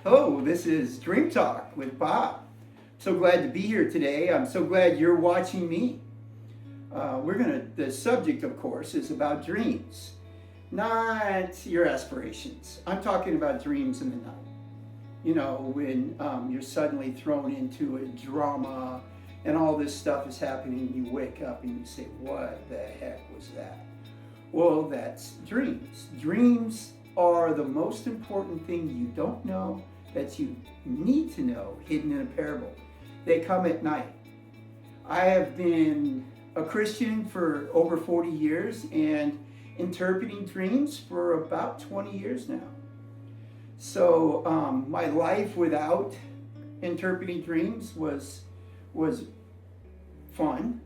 Hello, this is Dream Talk with Bob. So glad to be here today. I'm so glad you're watching me. The subject, of course, is about dreams, not your aspirations. I'm talking about dreams in the night. You know, when you're suddenly thrown into a drama and all this stuff is happening, you wake up and you say, what the heck was that? Well, that's dreams. Dreams are the most important thing you don't know that you need to know, hidden in a parable. They come at night. I have been a Christian for over 40 years and interpreting dreams for about 20 years now. So my life without interpreting dreams was fun,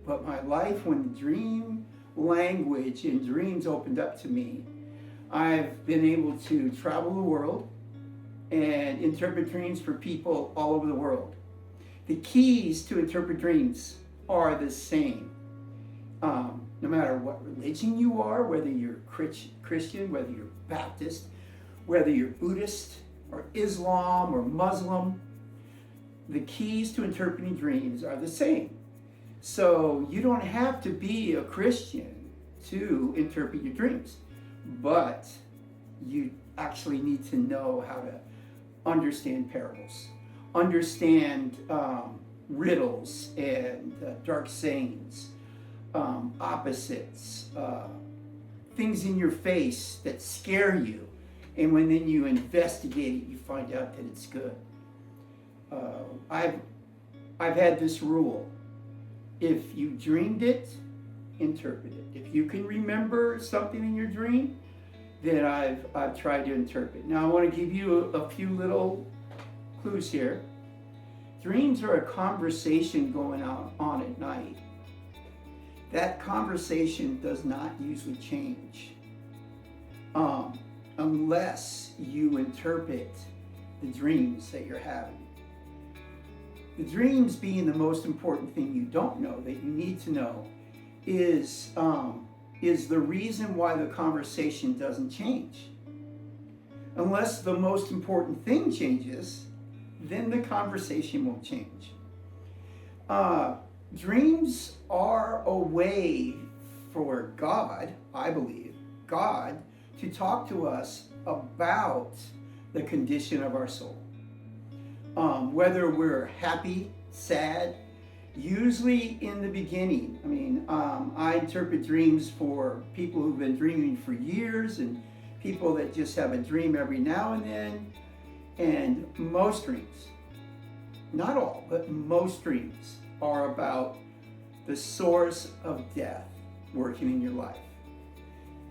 but my life when the dream language and dreams opened up to me, I've been able to travel the world and interpret dreams for people all over the world. The keys to interpret dreams are the same. No matter what religion you are, whether you're Christian, whether you're Baptist, whether you're Buddhist or Islam or Muslim, the keys to interpreting dreams are the same. So you don't have to be a Christian to interpret your dreams, but you actually need to know how to understand parables, understand riddles and dark sayings, opposites, things in your face that scare you, and when then you investigate it, you find out that it's good. I've had this rule: if you dreamed it, interpret it. If you can remember something in your dream, then I've tried to interpret. Now I want to give you a few little clues here. Dreams are a conversation going on at night. That conversation does not usually change unless you interpret the dreams that you're having. The dreams being the most important thing you don't know that you need to know is the reason why the conversation doesn't change. Unless the most important thing changes, then the conversation won't change. Dreams are a way for God, I believe, God, to talk to us about the condition of our soul. Whether we're happy, sad, usually in the beginning. I interpret dreams for people who've been dreaming for years and people that just have a dream every now and then. And most dreams, not all, but most dreams are about the source of death working in your life.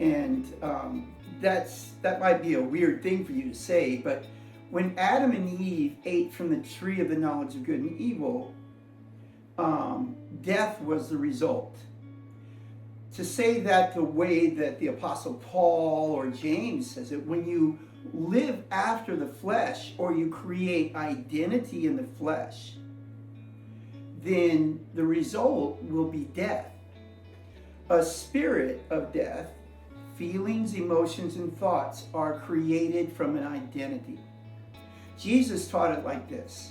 And that might be a weird thing for you to say, but when Adam and Eve ate from the tree of the knowledge of good and evil, death was the result. To say that the way that the Apostle Paul or James says it, when you live after the flesh or you create identity in the flesh, then the result will be death. A spirit of death, feelings, emotions, and thoughts are created from an identity. Jesus taught it like this: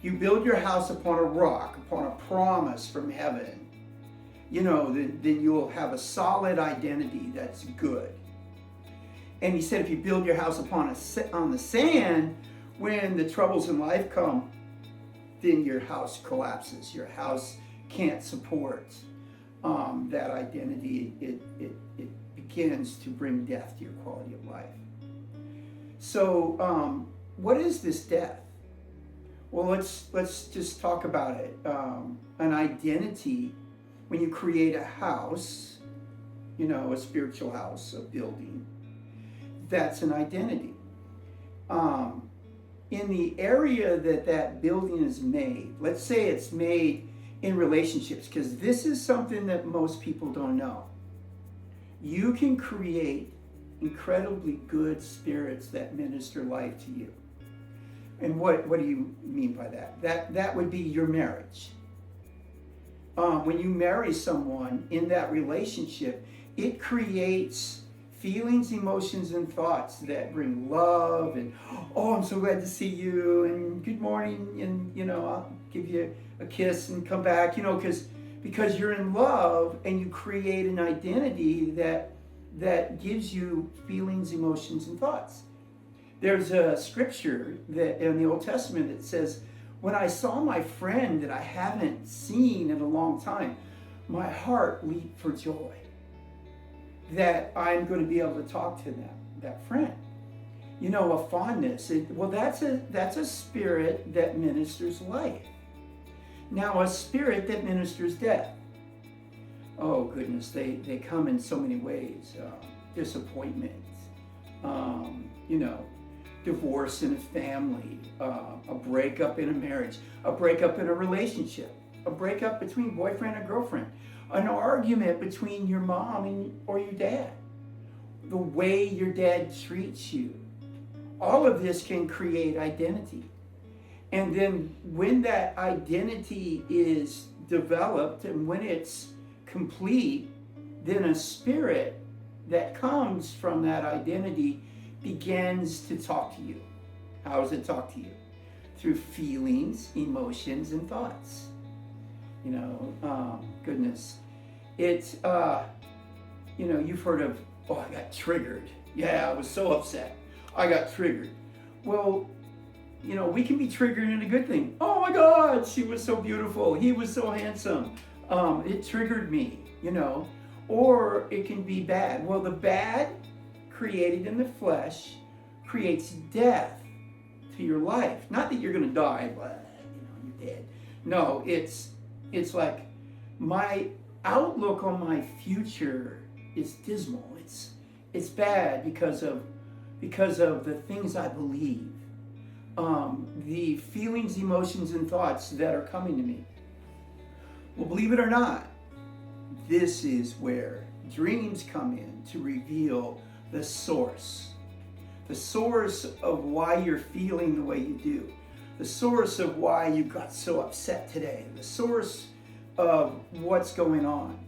you build your house upon a rock, upon a promise from heaven, then you'll have a solid identity that's good. And he said if you build your house on the sand, when the troubles in life come, then your house collapses. Your house can't support that identity. It begins to bring death to your quality of life. So what is this death? Well, let's just talk about it. An identity, when you create a house, a spiritual house, a building, that's an identity. In the area that building is made, let's say it's made in relationships, because this is something that most people don't know. You can create incredibly good spirits that minister life to you. And what do you mean by that? That would be your marriage. When you marry someone in that relationship, it creates feelings, emotions, and thoughts that bring love and, oh, I'm so glad to see you, and good morning, and I'll give you a kiss and come back, because you're in love and you create an identity that gives you feelings, emotions, and thoughts. There's a scripture that in the Old Testament that says, when I saw my friend that I haven't seen in a long time, my heart leaped for joy that I'm going to be able to talk to that friend. A fondness. That's a spirit that ministers life. Now, a spirit that ministers death. Oh goodness, they come in so many ways. Disappointment, divorce in a family, a breakup in a marriage, a breakup in a relationship, a breakup between boyfriend and girlfriend, an argument between your mom or your dad, the way your dad treats you. All of this can create identity. And then when that identity is developed and when it's complete, then a spirit that comes from that identity begins to talk to you. How does it talk to you? Through feelings, emotions, and thoughts. Goodness. It's, you've heard of, I got triggered. Yeah, I was so upset. I got triggered. Well, we can be triggered in a good thing. Oh my God, she was so beautiful. He was so handsome. It triggered me, Or it can be bad. Well, the bad created in the flesh creates death to your life. Not that you're going to die, but you're dead. No, it's like my outlook on my future is dismal. It's bad because of the things I believe, the feelings, emotions, and thoughts that are coming to me. Well, believe it or not, this is where dreams come in to reveal the source of why you're feeling the way you do, the source of why you got so upset today, the source of what's going on.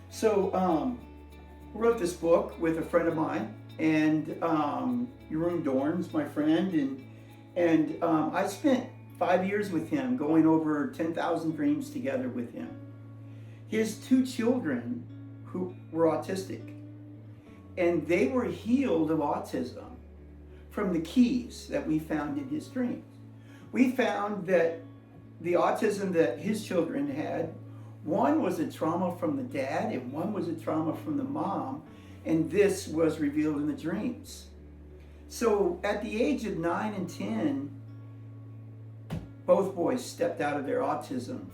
So I wrote this book with a friend of mine, and Jeroen Dorn's my friend, and I spent 5 years with him, going over 10,000 dreams together with him. His 2 children who were autistic, and they were healed of autism from the keys that we found in his dreams. We found that the autism that his children had, one was a trauma from the dad and one was a trauma from the mom, and this was revealed in the dreams. So at the age of 9 and 10, both boys stepped out of their autism,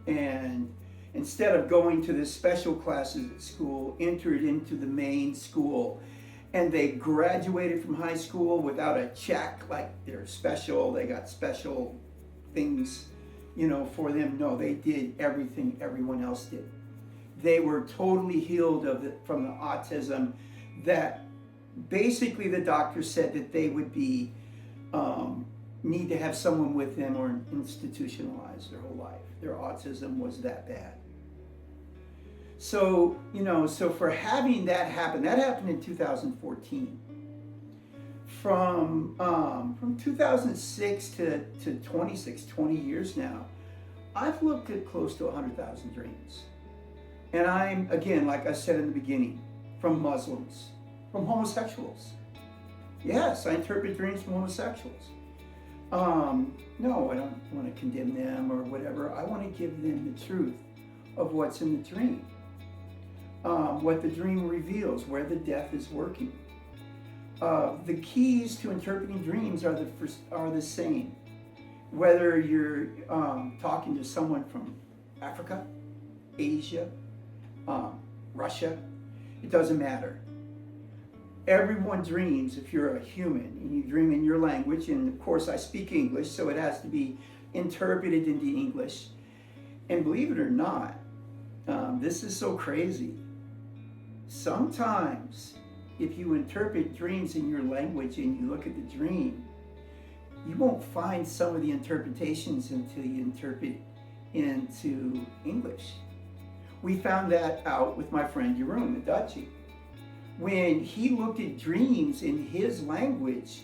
and instead of going to the special classes at school, entered into the main school, and they graduated from high school without a check, like they're special, they got special things, for them. No, they did everything everyone else did. They were totally healed from the autism that basically the doctor said that they would be need to have someone with them or institutionalized their whole life. Their autism was that bad. So, so for having that happened in 2014. From 2006 to 20 years now, I've looked at close to 100,000 dreams. And I'm, again, like I said in the beginning, from Muslims, from homosexuals. Yes, I interpret dreams from homosexuals. No, I don't want to condemn them or whatever. I want to give them the truth of what's in the dream. What the dream reveals, where the death is working. The keys to interpreting dreams are the same. Whether you're talking to someone from Africa, Asia, Russia, it doesn't matter. Everyone dreams if you're a human, and you dream in your language, and of course I speak English, so it has to be interpreted into English. And believe it or not, this is so crazy. Sometimes, if you interpret dreams in your language and you look at the dream, you won't find some of the interpretations until you interpret into English. We found that out with my friend Jeroen, the Dutchie. When he looked at dreams in his language,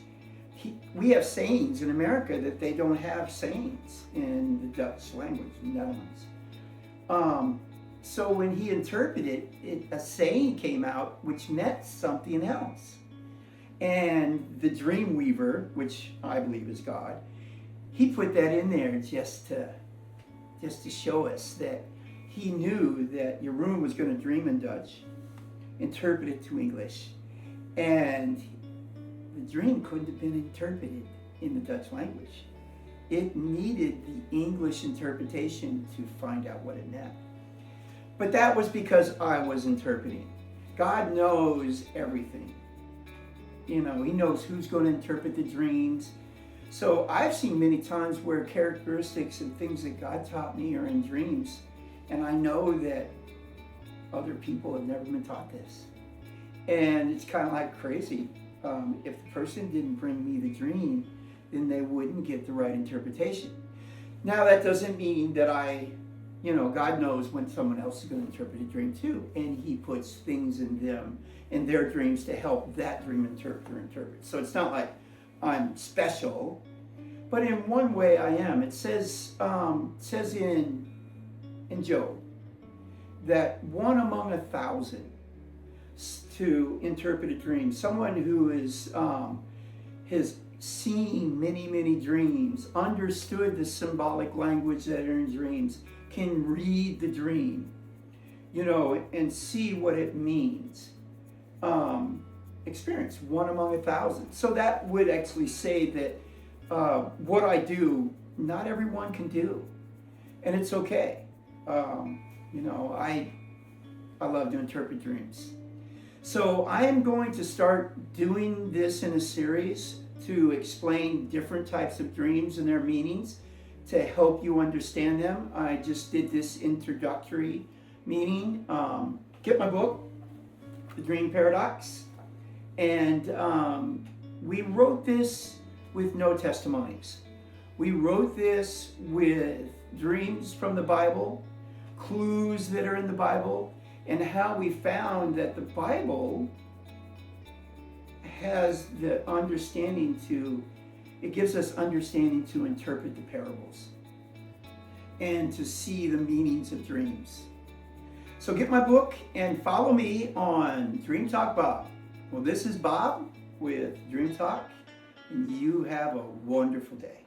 we have sayings in America that they don't have sayings in the Dutch language, in the Netherlands. So when he interpreted it, a saying came out which meant something else. And the dream weaver, which I believe is God, he put that in there just to show us that he knew that Jeroen was going to dream in Dutch, interpret it to English, and the dream couldn't have been interpreted in the Dutch language. It needed the English interpretation to find out what it meant. But that was because I was interpreting. God knows everything. You know, he knows who's going to interpret the dreams. So I've seen many times where characteristics and things that God taught me are in dreams. And I know that other people have never been taught this. And it's kind of like crazy. If the person didn't bring me the dream, then they wouldn't get the right interpretation. Now that doesn't mean that God knows when someone else is going to interpret a dream too. And he puts things in them, in their dreams, to help that dream interpreter interpret. So it's not like I'm special, but in one way I am. It says in Job that one among 1,000 to interpret a dream. Someone who has seen many, many dreams, understood the symbolic language that are in dreams, can read the dream, and see what it means. Experience one among 1,000. So that would actually say that what I do, not everyone can do, and it's okay. I love to interpret dreams. So I am going to start doing this in a series to explain different types of dreams and their meanings to help you understand them. I just did this introductory meeting. Get my book, The Dream Paradox. And we wrote this with no testimonies. We wrote this with dreams from the Bible, clues that are in the Bible, and how we found that the Bible has the understanding it gives us understanding to interpret the parables and to see the meanings of dreams. So get my book and follow me on Dream Talk Bob. Well, this is Bob with Dream Talk, and you have a wonderful day.